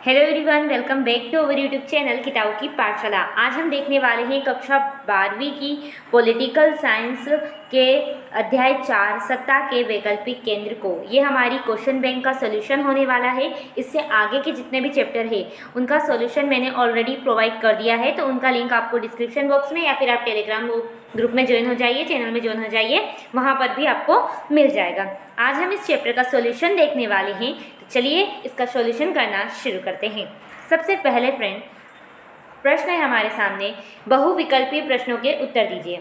Hello everyone, welcome back to our YouTube channel किताबों की पाठशाला। आज हम देखने वाले हैं कक्षा 12वीं की पॉलिटिकल साइंस के अध्याय 4 सत्ता के वैकल्पिक केंद्र को। ये हमारी क्वेश्चन बैंक का सॉल्यूशन होने वाला है। इससे आगे के जितने भी चैप्टर है उनका सॉल्यूशन मैंने ऑलरेडी प्रोवाइड कर दिया है, तो उनका लिंक आपको डिस्क्रिप्शन बॉक्स में या फिर आप टेलीग्राम ग्रुप में ज्वाइन हो जाइए, चैनल में ज्वाइन हो जाइए, वहाँ पर भी आपको मिल जाएगा। आज हम इस चैप्टर का सॉल्यूशन देखने वाले हैं, तो चलिए इसका सॉल्यूशन करना शुरू करते हैं। सबसे पहले फ्रेंड, प्रश्न है हमारे सामने, बहुविकल्पीय प्रश्नों के उत्तर दीजिए।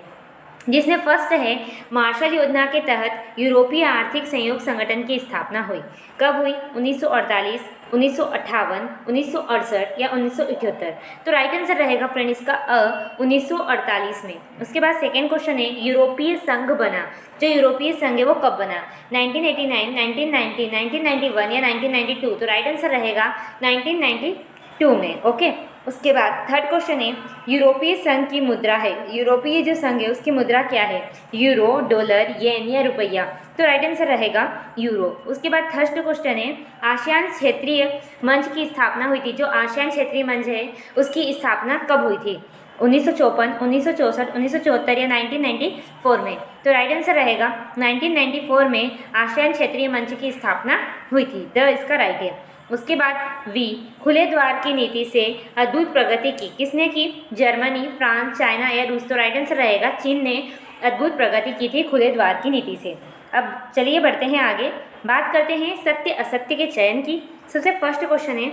जिसमें फर्स्ट है, मार्शल योजना के तहत यूरोपीय आर्थिक सहयोग संगठन की स्थापना हुई। कब हुई? 1948, 1958, 1968 या 1978। तो राइट आंसर रहेगा फ्रेंड इसका 1948 में। उसके बाद सेकेंड क्वेश्चन है, यूरोपीय संघ बना। जो यूरोपीय संघ है वो कब बना? 1989, 1990, 1991 या 1992। तो राइट आंसर रहेगा 1992 में। ओके। उसके बाद थर्ड क्वेश्चन है, यूरोपीय संघ की मुद्रा है। यूरोपीय जो संघ है उसकी मुद्रा क्या है? यूरो, डॉलर, येन या रुपया। तो राइट आंसर रहेगा यूरो। उसके बाद थर्ड क्वेश्चन है, आसियान क्षेत्रीय मंच की स्थापना हुई थी। जो आसियान क्षेत्रीय मंच है उसकी स्थापना कब हुई थी? 1954, 1964, 1974 या 1994 में। तो राइट आंसर रहेगा 1994 में आसियान क्षेत्रीय मंच की स्थापना हुई थी। द इसका राइट है। उसके बाद वी, खुले द्वार की नीति से अद्भुत प्रगति की। किसने की? जर्मनी, फ्रांस, चाइना या रूस। तो राइट आंसर रहेगा चीन ने अद्भुत प्रगति की थी खुले द्वार की नीति से। अब चलिए बढ़ते हैं आगे, बात करते हैं सत्य असत्य के चयन की। सबसे फर्स्ट क्वेश्चन है,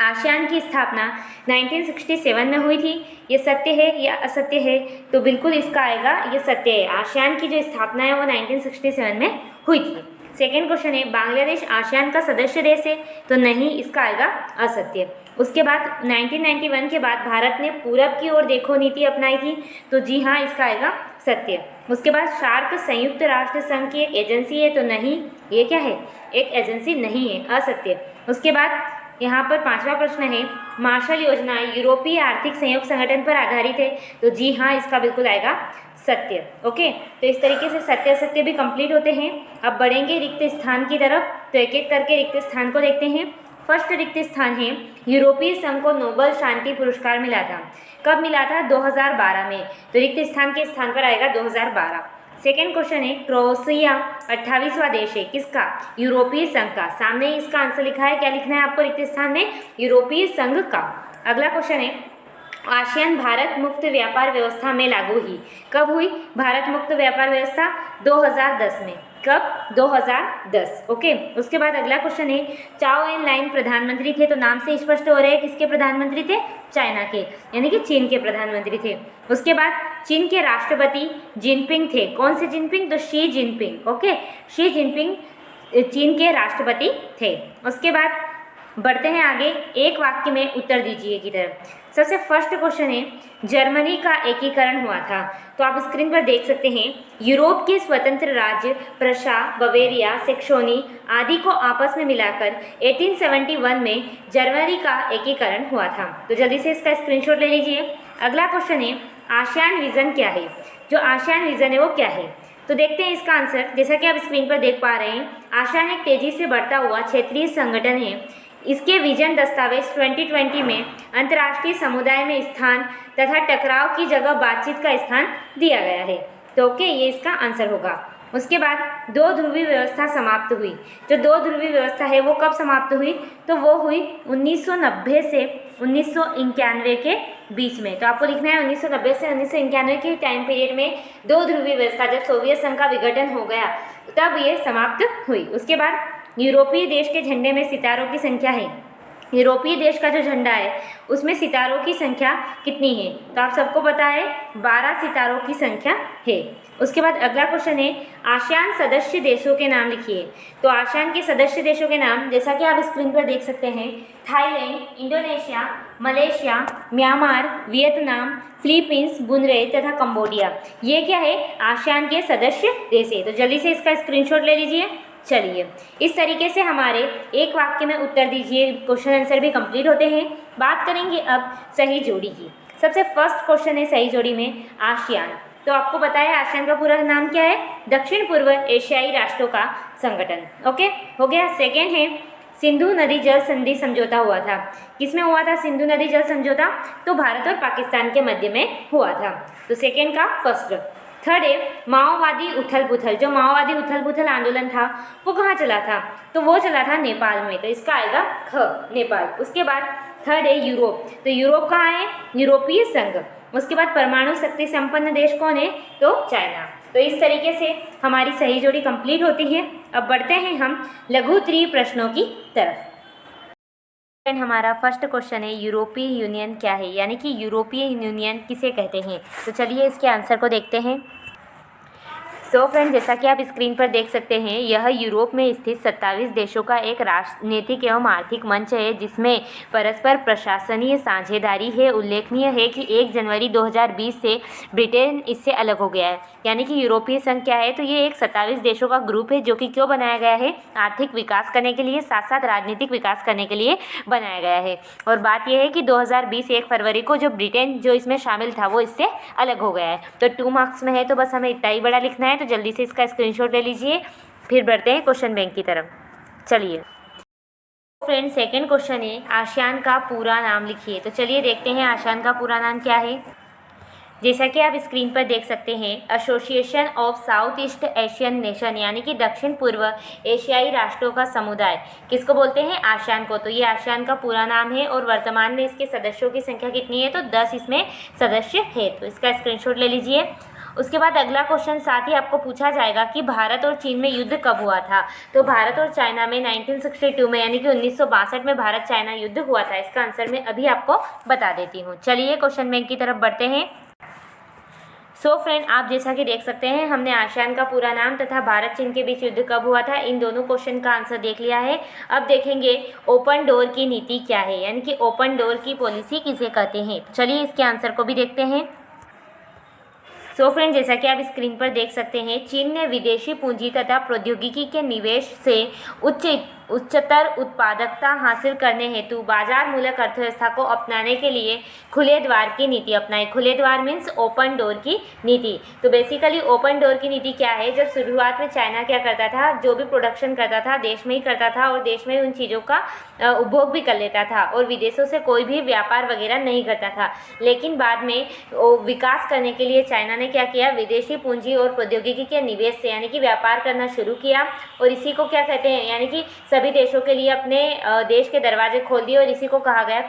आसियान की स्थापना 1967 में हुई थी। ये सत्य है या असत्य है? तो बिल्कुल इसका आएगा ये सत्य है। आसियान की जो स्थापना है वो 1967 में हुई थी। सेकेंड क्वेश्चन है, बांग्लादेश आसियान का सदस्य देश है। तो नहीं, इसका आएगा असत्य। उसके बाद 1991 के बाद भारत ने पूरब की ओर देखो नीति अपनाई थी। तो जी हाँ, इसका आएगा सत्य। उसके बाद सार्क संयुक्त राष्ट्र संघ की एक एजेंसी है। तो नहीं, ये क्या है? एक एजेंसी नहीं है, असत्य। उसके बाद यहाँ पर पांचवा प्रश्न है, मार्शल योजना यूरोपीय आर्थिक सहयोग संगठन पर आधारित है। तो जी हाँ, इसका बिल्कुल आएगा सत्य। ओके। तो इस तरीके से सत्य असत्य भी कंप्लीट होते हैं। अब बढ़ेंगे रिक्त स्थान की तरफ, तो एक एक करके रिक्त स्थान को देखते हैं। फर्स्ट रिक्त स्थान है, यूरोपीय संघ को नोबेल शांति पुरस्कार मिला था। कब मिला था? 2012 में। तो रिक्त स्थान के स्थान पर आएगा 2012। सेकेंड क्वेश्चन है, क्रोएशिया 28वां देश है। किसका? यूरोपीय संघ का। सामने ही इसका आंसर लिखा है, क्या लिखना है आपको रिक्त स्थान में? यूरोपीय संघ का। अगला क्वेश्चन है, आसियान भारत मुक्त व्यापार व्यवस्था में लागू हुई। कब हुई भारत मुक्त व्यापार व्यवस्था? 2010 में। कब? 2010। ओके। उसके बाद अगला क्वेश्चन है, चाओ एन लाइन प्रधानमंत्री थे। तो नाम से स्पष्ट हो रहा है किसके प्रधानमंत्री थे? चाइना के, यानी कि चीन के प्रधानमंत्री थे। उसके बाद चीन के राष्ट्रपति जिनपिंग थे। कौन से जिनपिंग? तो Xi Jinping. Okay, Xi Jinping चीन के राष्ट्रपति थे। उसके बाद बढ़ते हैं आगे, एक वाक्य में उत्तर दीजिए की तरफ। सबसे फर्स्ट क्वेश्चन है, जर्मनी का एकीकरण हुआ था। तो आप स्क्रीन पर देख सकते हैं, यूरोप के स्वतंत्र राज्य प्रशा, बवेरिया, सेक्सोनी आदि को आपस में मिलाकर 1871 में जर्मनी का एकीकरण हुआ था। तो जल्दी से इसका स्क्रीनशॉट ले लीजिए। अगला क्वेश्चन है, आसियान विजन क्या है? जो आसियान विजन है वो क्या है? तो देखते हैं इसका आंसर। जैसा कि आप स्क्रीन पर देख पा रहे हैं, आसियान एक तेजी से बढ़ता हुआ क्षेत्रीय संगठन है। इसके विजन दस्तावेज 2020 में अंतर्राष्ट्रीय समुदाय में स्थान तथा टकराव की जगह बातचीत का स्थान दिया गया है। तो ओके, ये इसका आंसर होगा। उसके बाद दो ध्रुवीय व्यवस्था समाप्त हुई। जो दो ध्रुवीय व्यवस्था है वो कब समाप्त हुई? तो वो हुई 1990 से 1991 के बीच में। तो आपको लिखना है 1990 से 1991 के टाइम पीरियड में दो ध्रुवीय व्यवस्था, जब सोवियत संघ का विघटन हो गया तब ये समाप्त हुई। उसके बाद यूरोपीय देश के झंडे में सितारों की संख्या है। यूरोपीय देश का जो झंडा है उसमें सितारों की संख्या कितनी है? तो आप सबको पता है 12 सितारों की संख्या है। उसके बाद अगला क्वेश्चन है, आसियान सदस्य देशों के नाम लिखिए। तो आसियान के सदस्य देशों के नाम जैसा कि आप स्क्रीन पर देख सकते हैं, Thailand, Indonesia, Malaysia, Myanmar, Vietnam, Philippines, बुनरे तथा कंबोडिया। ये क्या है? आसियान के सदस्य देश है। तो जल्दी से इसका स्क्रीनशॉट ले लीजिए। चलिए, इस तरीके से हमारे एक वाक्य में उत्तर दीजिए क्वेश्चन आंसर भी कंप्लीट होते हैं। बात करेंगे अब सही जोड़ी की। सबसे फर्स्ट क्वेश्चन है सही जोड़ी में आसियान। तो आपको पता है आसियान का पूरा नाम क्या है? दक्षिण पूर्व एशियाई राष्ट्रों का संगठन। ओके, हो गया। सेकेंड है सिंधु नदी जल संधि समझौता हुआ था। किसमें हुआ था सिंधु नदी जल समझौता? तो भारत और पाकिस्तान के मध्य में हुआ था। तो सेकेंड का फर्स्ट। थर्ड है माओवादी उथल पुथल। जो माओवादी उथल पुथल आंदोलन था वो कहाँ चला था? तो वो चला था नेपाल में। तो इसका आएगा ख, नेपाल। उसके बाद थर्ड है यूरोप। तो यूरोप कहाँ है? यूरोपीय संघ। उसके बाद परमाणु शक्ति संपन्न देश कौन है? तो चाइना। तो इस तरीके से हमारी सही जोड़ी कंप्लीट होती है। अब बढ़ते हैं हम लघु त्रि प्रश्नों की तरफ। हमारा फर्स्ट क्वेश्चन है यूरोपीय यूनियन क्या है, यानी कि यूरोपीय यूनियन किसे कहते हैं। तो चलिए इसके आंसर को देखते हैं। सो फ्रेंड, जैसा कि आप स्क्रीन पर देख सकते हैं, यह यूरोप में स्थित 27 देशों का एक राजनीतिक एवं आर्थिक मंच है जिसमें परस्पर प्रशासनीय साझेदारी है। उल्लेखनीय है कि 1 जनवरी 2020 से ब्रिटेन इससे अलग हो गया है। यानी कि यूरोपीय संघ क्या है? तो ये एक 27 देशों का ग्रुप है जो कि क्यों बनाया गया है? आर्थिक विकास करने के लिए, साथ साथ राजनीतिक विकास करने के लिए बनाया गया है। और बात यह है कि 2020 1 फरवरी को जो ब्रिटेन जो इसमें शामिल था वो इससे अलग हो गया है। तो 2 मार्क्स में है, तो बस हमें इतना ही बड़ा लिखना है। तो जल्दी से इसका स्क्रीनशॉट ले लीजिए। फिर बढ़ते हैं क्वेश्चन बैंक की तरफ। चलिए फ्रेंड, सेकंड क्वेश्चन है आसियान का पूरा नाम लिखिए। तो चलिए देखते हैं आसियान का पूरा नाम क्या है। जैसा कि आप स्क्रीन पर देख सकते हैं, association of south east Asian nation, यानी कि दक्षिण पूर्व एशियाई राष्ट्रों का समुदाय। किसको बोलते हैं? आसियान को। तो ये आसियान का पूरा नाम है और वर्तमान में इसके सदस्यों की संख्या कितनी है? तो 10 इसमें सदस्य है। तो इसका स्क्रीनशॉट ले लीजिए। उसके बाद अगला क्वेश्चन साथ ही आपको पूछा जाएगा कि भारत और चीन में युद्ध कब हुआ था। तो भारत और चाइना में 1962 में, यानी कि 1962 में भारत चाइना युद्ध हुआ था। इसका आंसर मैं अभी आपको बता देती हूँ। चलिए क्वेश्चन बैंक की तरफ बढ़ते हैं। सो फ्रेंड, आप जैसा कि देख सकते हैं, हमने आसियान का पूरा नाम तथा भारत चीन के बीच युद्ध कब हुआ था, इन दोनों क्वेश्चन का आंसर देख लिया है। अब देखेंगे ओपन डोर की नीति क्या है, यानी कि ओपन डोर की पॉलिसी किसे कहते हैं। चलिए इसके आंसर को भी देखते हैं। सो फ्रेंड, जैसा कि आप स्क्रीन पर देख सकते हैं, चीन ने विदेशी पूंजी तथा प्रौद्योगिकी के निवेश से उच्चतर उत्पादकता हासिल करने हेतु बाजार मूलक अर्थव्यवस्था को अपनाने के लिए खुले द्वार की नीति अपनाई। खुले द्वार मीन्स ओपन डोर की नीति। तो बेसिकली ओपन डोर की नीति क्या है? जब शुरुआत में चाइना क्या करता था, जो भी प्रोडक्शन करता था देश में ही करता था और देश में उन चीज़ों का उपभोग भी कर लेता था और विदेशों से कोई भी व्यापार वगैरह नहीं करता था। लेकिन बाद में विकास करने के लिए चाइना ने क्या किया? विदेशी पूंजी और प्रौद्योगिकी के निवेश से, यानी कि व्यापार करना शुरू किया। और इसी को क्या कहते हैं? यानी कि सभी देशों के लिए अपने देश के दरवाजे खोल दिए और इसी को कहा गया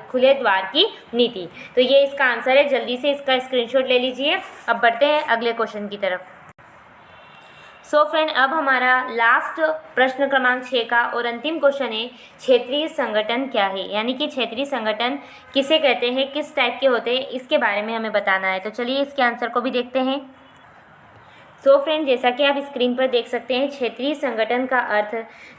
खुले द्वार की नीति। तो ये इसका आंसर है। जल्दी से इसका स्क्रीनशॉट ले लीजिए। अब बढ़ते हैं अगले क्वेश्चन की तरफ। सो फ्रेंड, अब हमारा लास्ट प्रश्न क्रमांक 6 का और अंतिम क्वेश्चन है क्षेत्रीय संगठन क्या है, यानी कि क्षेत्रीय संगठन किसे कहते हैं, किस टाइप के होते हैं, इसके बारे में हमें बताना है। तो चलिए इसके आंसर को भी देखते हैं। सो फ्रेंड, जैसा कि आप स्क्रीन पर देख सकते हैं, क्षेत्रीय संगठन का अर्थ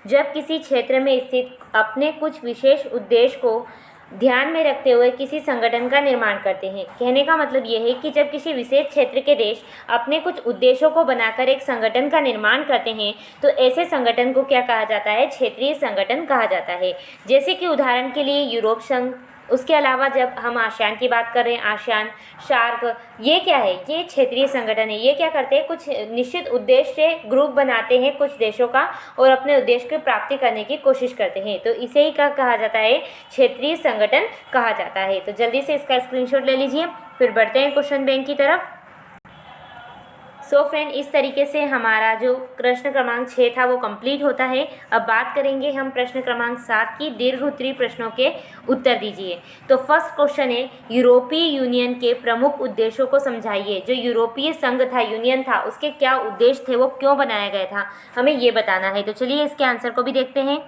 जब किसी क्षेत्र में स्थित अपने कुछ विशेष उद्देश्य को ध्यान में रखते हुए किसी संगठन का निर्माण करते हैं। कहने का मतलब ये है कि जब किसी विशेष क्षेत्र के देश अपने कुछ उद्देश्यों को बनाकर एक संगठन का निर्माण करते हैं तो ऐसे संगठन को क्या कहा जाता है? क्षेत्रीय संगठन कहा जाता है। जैसे कि उदाहरण के लिए यूरोप संघ, उसके अलावा जब हम आसियान की बात कर रहे हैं, आसियान, सार्क, ये क्या है? ये क्षेत्रीय संगठन है। ये क्या करते हैं? कुछ निश्चित उद्देश्य से ग्रुप बनाते हैं कुछ देशों का और अपने उद्देश्य की प्राप्ति करने की कोशिश करते हैं। तो इसे ही क्या कहा जाता है? क्षेत्रीय संगठन कहा जाता है। तो जल्दी से इसका स्क्रीनशॉट ले लीजिए। फिर बढ़ते हैं क्वेश्चन बैंक की तरफ। सो फ्रेंड, इस तरीके से हमारा जो प्रश्न क्रमांक 6 था वो कंप्लीट होता है। अब बात करेंगे हम प्रश्न क्रमांक 7 की। दीर्घ उत्तरीय प्रश्नों के उत्तर दीजिए। तो फर्स्ट क्वेश्चन है यूरोपीय यूनियन के प्रमुख उद्देश्यों को समझाइए। जो यूरोपीय संघ था, यूनियन था, उसके क्या उद्देश्य थे, वो क्यों बनाया गया था, हमें ये बताना है। तो चलिए इसके आंसर को भी देखते हैं।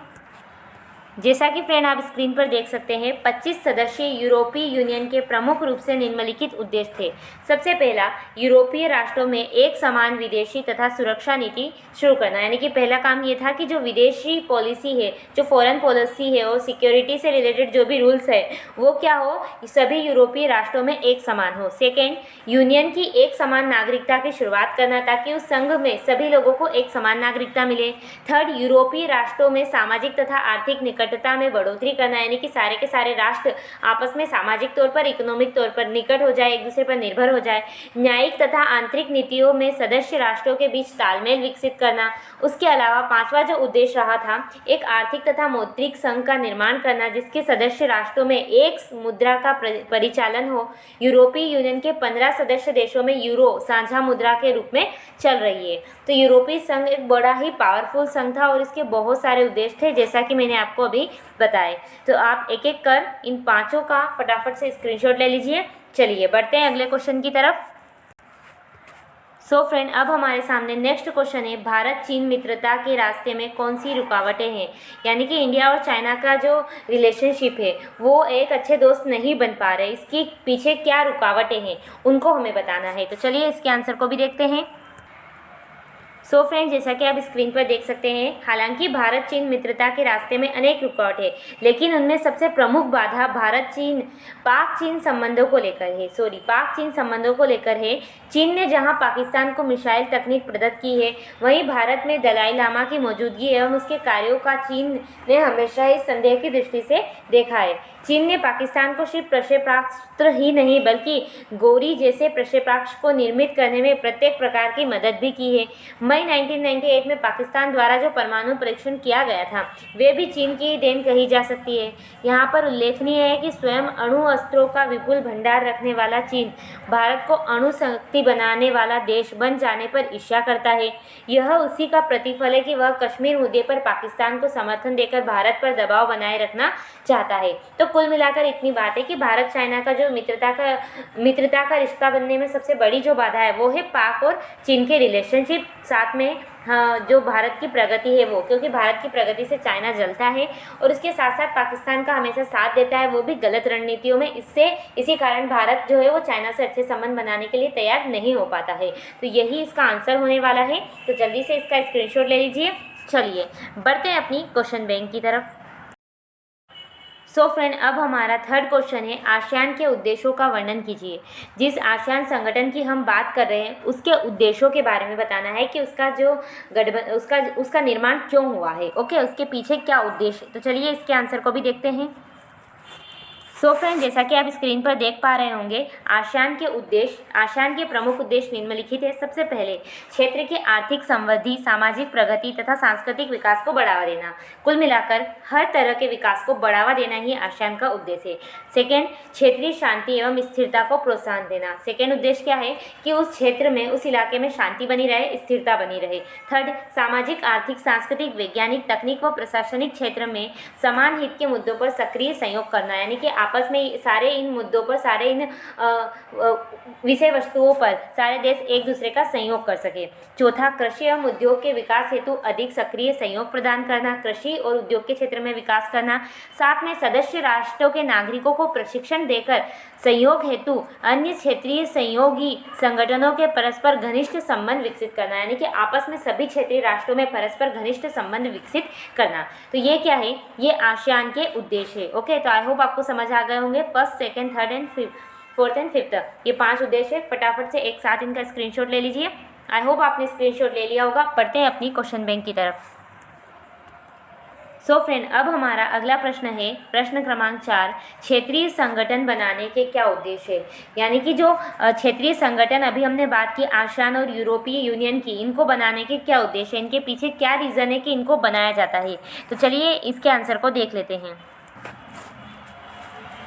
जैसा कि फ्रेंड आप स्क्रीन पर देख सकते हैं, 25 सदस्यीय यूरोपीय यूनियन के प्रमुख रूप से निम्नलिखित उद्देश्य थे। सबसे पहला, यूरोपीय राष्ट्रों में एक समान विदेशी तथा सुरक्षा नीति शुरू करना। यानी कि पहला काम ये था कि जो विदेशी पॉलिसी है, जो फॉरेन पॉलिसी है और सिक्योरिटी से रिलेटेड जो भी रूल्स है वो क्या हो, सभी यूरोपीय राष्ट्रों में एक समान हो। सेकेंड, यूनियन की एक समान नागरिकता की शुरुआत करना ताकि उस संघ में सभी लोगों को एक समान नागरिकता मिले। थर्ड, यूरोपीय राष्ट्रों में सामाजिक तथा आर्थिक निकट निकटता में बढ़ोतरी करना, यानी कि सारे के सारे राष्ट्र आपस में सामाजिक तौर पर, इकोनॉमिक तौर पर निकट हो जाए, एक दूसरे पर निर्भर हो जाए। न्यायिक तथा आंतरिक नीतियों में सदस्य राष्ट्रों के बीच तालमेल विकसित करना। उसके अलावा पांचवा जो उद्देश्य रहा था, एक आर्थिक तथा मौद्रिक संघ का निर्माण करना जिसके सदस्य राष्ट्रों में एक मुद्रा का परिचालन हो। यूरोपीय यूनियन के 15 सदस्य देशों में यूरो साझा मुद्रा के रूप में चल रही है। तो यूरोपीय संघ एक बड़ा ही पावरफुल संघ था और इसके बहुत सारे उद्देश्य थे, जैसा कि मैंने आपको अभी बताए। तो आप एक एक कर इन पांचों का फटाफट से स्क्रीनशॉट ले लीजिए। चलिए बढ़ते हैं अगले क्वेश्चन की तरफ। सो फ्रेंड, अब हमारे सामने नेक्स्ट क्वेश्चन है, भारत चीन मित्रता के रास्ते में कौन सी रुकावटें हैं। यानी कि इंडिया और चाइना का जो रिलेशनशिप है वो एक अच्छे दोस्त नहीं बन पा रहे, इसके पीछे क्या रुकावटें हैं उनको हमें बताना है। तो चलिए इसके आंसर को भी देखते हैं। सो फ्रेंड, जैसा कि आप स्क्रीन पर देख सकते हैं, हालांकि भारत चीन मित्रता के रास्ते में अनेक रुकावट है, लेकिन उनमें सबसे प्रमुख बाधा पाक चीन संबंधों को लेकर है। चीन ने जहां पाकिस्तान को मिसाइल तकनीक प्रदत्त की है, वहीं भारत में दलाई लामा की मौजूदगी एवं उसके कार्यों का चीन ने हमेशा ही संदेह की दृष्टि से देखा है। चीन ने पाकिस्तान को सिर्फ प्रक्षेपास्त्र ही नहीं बल्कि गौरी जैसे प्रक्षेपास्त्र को निर्मित करने में प्रत्येक प्रकार की मदद भी की है। मई 1998 में पाकिस्तान द्वारा जो परमाणु परीक्षण किया गया था वे भी चीन की ही देन कही जा सकती है। यहाँ पर उल्लेखनीय है कि स्वयं अणु अस्त्रों का विपुल भंडार रखने वाला चीन भारत को अणु शक्ति बनाने वाला देश बन जाने पर ईर्ष्या करता है। यह उसी का प्रतिफल है कि वह कश्मीर मुद्दे पर पाकिस्तान को समर्थन देकर भारत पर दबाव बनाए रखना चाहता है। तो कुल मिलाकर इतनी बात है कि भारत चाइना का जो मित्रता का रिश्ता बनने में सबसे बड़ी जो बाधा है वो है पाक और चीन के रिलेशनशिप, साथ में जो भारत की प्रगति है वो, क्योंकि भारत की प्रगति से चाइना जलता है और उसके साथ साथ पाकिस्तान का हमेशा साथ देता है, वो भी गलत रणनीतियों में। इसी कारण भारत जो है वो चाइना से अच्छे संबंध बनाने के लिए तैयार नहीं हो पाता है। तो यही इसका आंसर होने वाला है। तो जल्दी से इसका स्क्रीनशॉट ले लीजिए। चलिए बढ़ते हैं अपनी क्वेश्चन बैंक की तरफ। सो फ्रेंड, अब हमारा थर्ड क्वेश्चन है, आसियान के उद्देश्यों का वर्णन कीजिए। जिस आसियान संगठन की हम बात कर रहे हैं उसके उद्देश्यों के बारे में बताना है कि उसका निर्माण क्यों हुआ है। ओके, उसके पीछे क्या उद्देश्य। तो चलिए इसके आंसर को भी देखते हैं। सो फ्रेंड, जैसा कि आप स्क्रीन पर देख पा रहे होंगे, आसियान के प्रमुख उद्देश्य निम्नलिखित है। सबसे पहले, क्षेत्र की आर्थिक समृद्धि, सामाजिक प्रगति तथा सांस्कृतिक विकास को बढ़ावा देना। कुल मिलाकर हर तरह के विकास को बढ़ावा देना ही आसियान का उद्देश्य है। सेकेंड, क्षेत्रीय शांति एवं स्थिरता को प्रोत्साहन देना। सेकेंड उद्देश्य क्या है कि उस क्षेत्र में, उस इलाके में शांति बनी रहे, स्थिरता बनी रहे। थर्ड, सामाजिक, आर्थिक, सांस्कृतिक, वैज्ञानिक, तकनीक व प्रशासनिक क्षेत्र में समान हित के मुद्दों पर सक्रिय सहयोग करना, यानी कि आपस में सारे इन मुद्दों पर, सारे इन विषय वस्तुओं पर सारे देश एक दूसरे का सहयोग कर सके। चौथा, कृषि एवं उद्योग के विकास हेतु अधिक सक्रिय सहयोग प्रदान करना, कृषि और उद्योग के क्षेत्र में विकास करना। साथ में सदस्य राष्ट्रों के नागरिकों को प्रशिक्षण देकर सहयोग हेतु अन्य क्षेत्रीय सहयोगी संगठनों के परस्पर घनिष्ठ संबंध विकसित करना, यानी कि आपस में सभी क्षेत्रीय राष्ट्रों में परस्पर घनिष्ठ संबंध विकसित करना। तो ये क्या है, ये आसियान के उद्देश्य है। ओके, तो आई होप आपको समझ आ गए होंगे। First, second, third and fourth and fifth, ये 5 उद्देश्य है। फटाफट से एक साथ इनका स्क्रीनशॉट ले लीजिए। आई होप आपने स्क्रीनशॉट ले लिया होगा। पढ़ते हैं अपनी क्वेश्चन बैंक की तरफ। सो फ्रेंड, अब हमारा अगला प्रश्न है, प्रश्न क्रमांक 4, क्षेत्रीय संगठन बनाने के क्या उद्देश्य है। यानी कि जो क्षेत्रीय संगठन अभी हमने बात की आसियान और यूरोपीय यूनियन की, इनको बनाने के क्या उद्देश्य है, इनके पीछे क्या रीज़न है कि इनको बनाया जाता है। तो चलिए इसके आंसर को देख लेते हैं।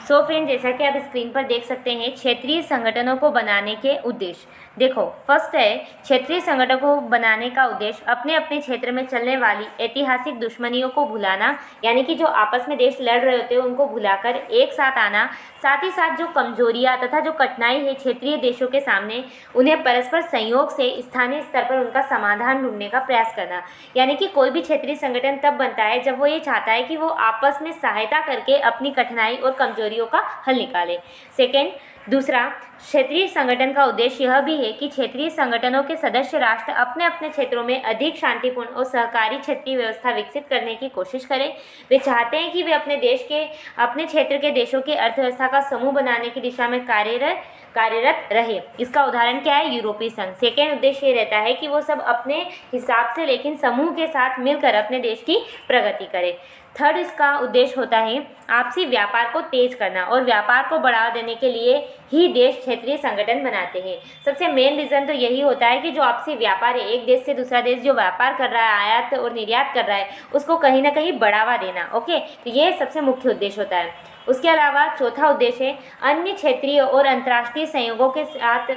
सो फ्रेंड, जैसा कि आप स्क्रीन पर देख सकते हैं, क्षेत्रीय संगठनों को बनाने के उद्देश्य। देखो, फर्स्ट है, क्षेत्रीय संगठनों को बनाने का उद्देश्य अपने अपने क्षेत्र में चलने वाली ऐतिहासिक दुश्मनियों को भुलाना, यानी कि जो आपस में देश लड़ रहे होते हैं उनको भुलाकर एक साथ आना। साथ ही साथ जो कमजोरियां तथा जो कठिनाई है क्षेत्रीय देशों के सामने, उन्हें परस्पर संयोग से स्थानीय स्तर पर उनका समाधान ढूंढने का प्रयास करना। यानी कि कोई भी क्षेत्रीय संगठन तब बनता है जब वो ये चाहता है कि वो आपस में सहायता करके अपनी कठिनाई और कमजोरियों का हल निकाले। सेकेंड, दूसरा, क्षेत्रीय संगठन का उद्देश्य यह भी है कि क्षेत्रीय संगठनों के सदस्य राष्ट्र अपने अपने क्षेत्रों में अधिक शांतिपूर्ण और सहकारी क्षेत्रीय व्यवस्था विकसित करने की कोशिश करें। वे चाहते हैं कि वे अपने क्षेत्र के देशों की अर्थव्यवस्था का समूह बनाने की दिशा में कार्यरत रहे। इसका उदाहरण क्या है? यूरोपीय संघ। सेकेंड उद्देश्य ये रहता है कि वो सब अपने हिसाब से लेकिन समूह के साथ मिलकर अपने देश की प्रगति करें। थर्ड इसका उद्देश्य होता है आपसी व्यापार को तेज करना, और व्यापार को बढ़ावा देने के लिए ही देश क्षेत्रीय संगठन बनाते हैं। सबसे मेन रीज़न तो यही होता है कि जो आपसी व्यापार है, एक देश से दूसरा देश जो व्यापार कर रहा है, आयात और निर्यात कर रहा है, उसको कहीं ना कहीं बढ़ावा देना। ओके, तो ये सबसे मुख्य उद्देश्य होता है। उसके अलावा चौथा उद्देश्य है अन्य क्षेत्रीय और अंतर्राष्ट्रीय संयोगों के साथ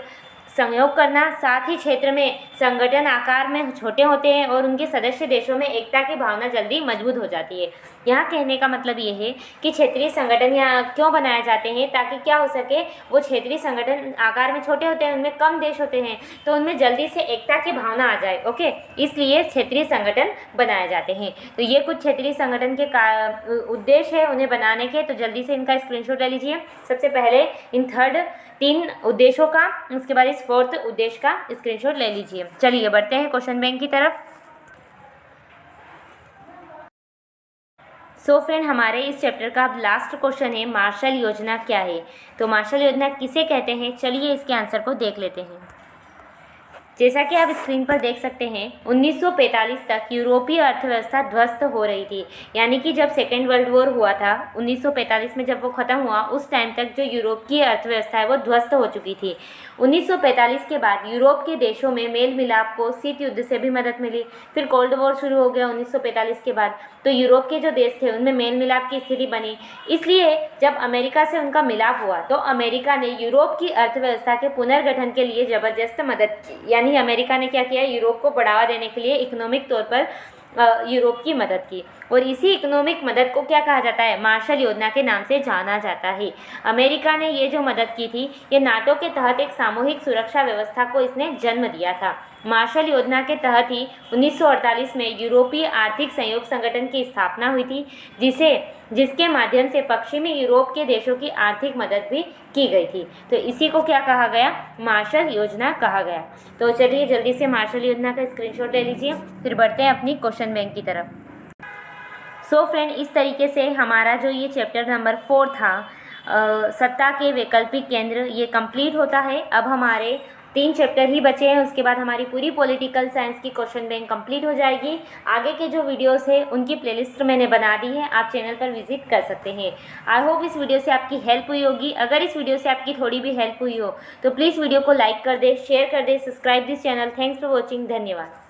संयोग करना। साथ ही क्षेत्र में संगठन आकार में छोटे होते हैं और उनके सदस्य देशों में एकता की भावना जल्दी मजबूत हो जाती है। यहाँ कहने का मतलब ये है कि क्षेत्रीय संगठन यहाँ क्यों बनाए जाते हैं, ताकि क्या हो सके, वो क्षेत्रीय संगठन आकार में छोटे होते हैं, उनमें कम देश होते हैं, तो उनमें जल्दी से एकता की भावना आ जाए। ओके, इसलिए क्षेत्रीय संगठन बनाए जाते हैं। तो ये कुछ क्षेत्रीय संगठन के उद्देश्य है उन्हें बनाने के, तो जल्दी से इनका स्क्रीनशॉट ले लीजिए। सबसे पहले इन तीन उद्देश्यों का, उसके बाद इस फोर्थ उद्देश्य का स्क्रीनशॉट ले लीजिए। चलिए बढ़ते हैं क्वेश्चन बैंक की तरफ। सो फ्रेंड, हमारे इस चैप्टर का अब लास्ट क्वेश्चन है, मार्शल योजना क्या है? तो मार्शल योजना किसे कहते हैं, चलिए इसके आंसर को देख लेते हैं। जैसा कि आप स्क्रीन पर देख सकते हैं, 1945 तक यूरोपीय अर्थव्यवस्था ध्वस्त हो रही थी। यानी कि जब सेकेंड वर्ल्ड वॉर हुआ था 1945 में, जब वो ख़त्म हुआ, उस टाइम तक जो यूरोप की अर्थव्यवस्था है वो ध्वस्त हो चुकी थी। 1945 के बाद यूरोप के देशों में मेल मिलाप को शीत युद्ध से भी मदद मिली। फिर कोल्ड वॉर शुरू हो गया 1945 के बाद, तो यूरोप के जो देश थे उनमें मेल मिलाप की स्थिति बनी। इसलिए जब अमेरिका से उनका मिलाप हुआ तो अमेरिका ने यूरोप की अर्थव्यवस्था के पुनर्गठन के लिए ज़बरदस्त मदद की। यानी अमेरिका ने क्या किया, यूरोप को बढ़ावा देने के लिए इकोनॉमिक तौर पर यूरोप की मदद की। और इसी इकोनॉमिक मदद को क्या कहा जाता है, मार्शल योजना के नाम से जाना जाता है। अमेरिका ने ये जो मदद की थी, ये नाटो के तहत एक सामूहिक सुरक्षा व्यवस्था को इसने जन्म दिया था। मार्शल योजना के तहत ही 1948 में यूरोपीय आर्थिक सहयोग संगठन की स्थापना हुई थी, जिसके माध्यम से पश्चिमी यूरोप के देशों की आर्थिक मदद भी की गई थी। तो इसी को क्या कहा गया, मार्शल योजना कहा गया। तो चलिए जल्दी से मार्शल योजना का स्क्रीनशॉट ले लीजिए, फिर बढ़ते हैं अपनी क्वेश्चन बैंक की तरफ। सो फ्रेंड, इस तरीके से हमारा जो ये चैप्टर नंबर 4 था, सत्ता के वैकल्पिक केंद्र, ये कंप्लीट होता है। अब हमारे 3 चैप्टर ही बचे हैं, उसके बाद हमारी पूरी पॉलिटिकल साइंस की क्वेश्चन बैंक कंप्लीट हो जाएगी। आगे के जो वीडियोस है उनकी प्लेलिस्ट मैंने बना दी है, आप चैनल पर विजिट कर सकते हैं। आई होप इस वीडियो से आपकी हेल्प हुई होगी। अगर इस वीडियो से आपकी थोड़ी भी हेल्प हुई हो तो प्लीज़ वीडियो को लाइक कर दे, शेयर कर दे, subscribe this channel. Thanks for watching, धन्यवाद।